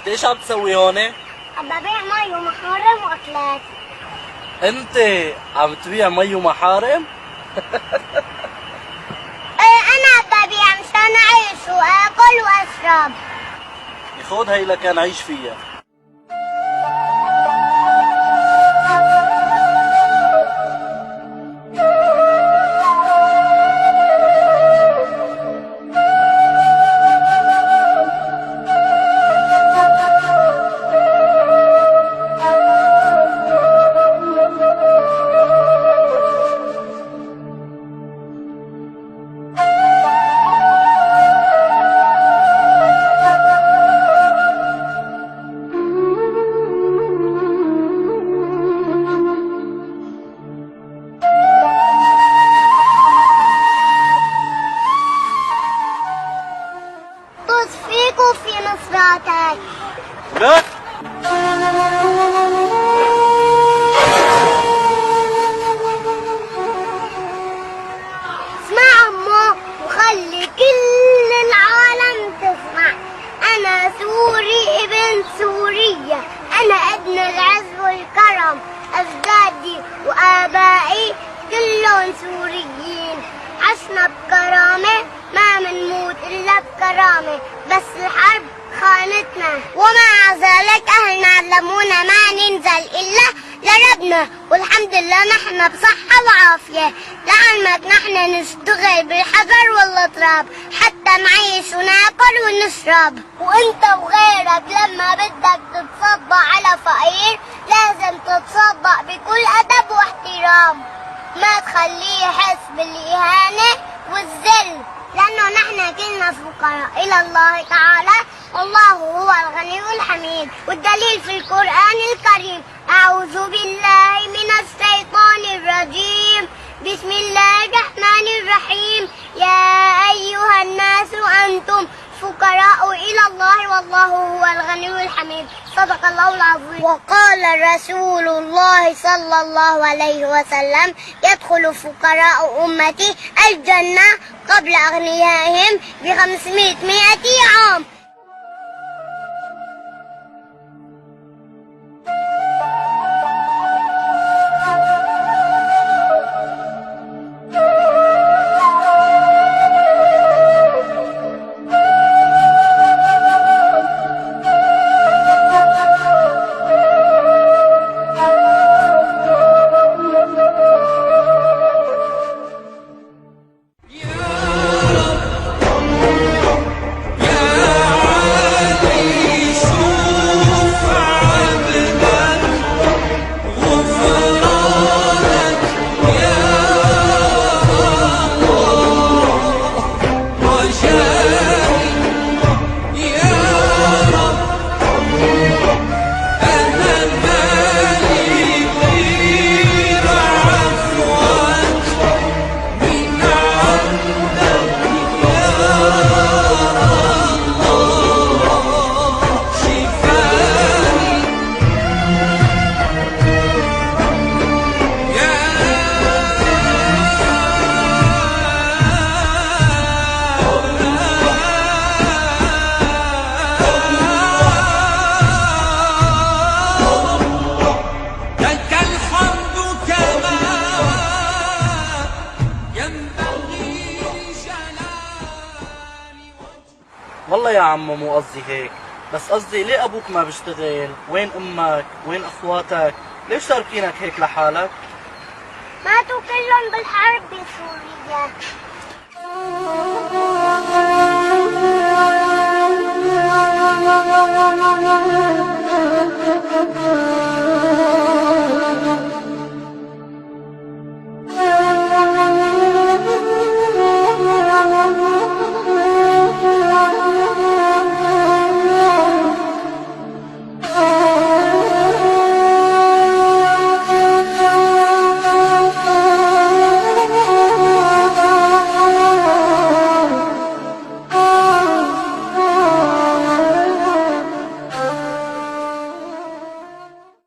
انت ايش عم تسوي هون؟ عم ببيع مي ومحارم واكلات. انت عم تبيع مي ومحارم؟ ايه انا عم ببيع مشان اعيش واكل واشرب. خود هي لكان عيش فيها. طز فيك وفي نصراتك. لا اسمع عمو وخلي كل العالم تسمع. انا سوري ابن سوريا، انا ابن العز والكرم، اجدادي وابائي كلهم سوريين. عشنا بكرامة ما منموت الا بكرامة، بس الحرب خانتنا ومع ذلك اهلنا علمونا ما ننزل الا لربنا، والحمد لله نحن بصحة وعافية. لعلمك نحن نشتغل بالحجر والتراب حتى نعيش وناكل ونشرب. وانت وغيرك لما بدك تتصدق على فقير لازم تتصدق بكل ادب واحترام، ما تخليه يحس بالاهانة والذل، لانه نحن كلنا فقراء الى الله تعالى، والله هو الغني الحميد. والدليل في القرآن الكريم: أعوذ بالله من الشيطان الرجيم، بسم الله الرحمن الرحيم، يا أيها الناس أنتم فقراء إلى الله والله هو الغني الحميد. صدق الله العظيم. وقال رسول الله صلى الله عليه وسلم: يدخل فقراء أمتي الجنة قبل أغنيائهم ب500 عام. والله يا عمو مو قصدي هيك، بس قصدي ليه ابوك ما بيشتغل؟ وين امك؟ وين اخواتك؟ ليش تاركينك هيك لحالك؟ ماتوا كلهم بالحرب بسوريا.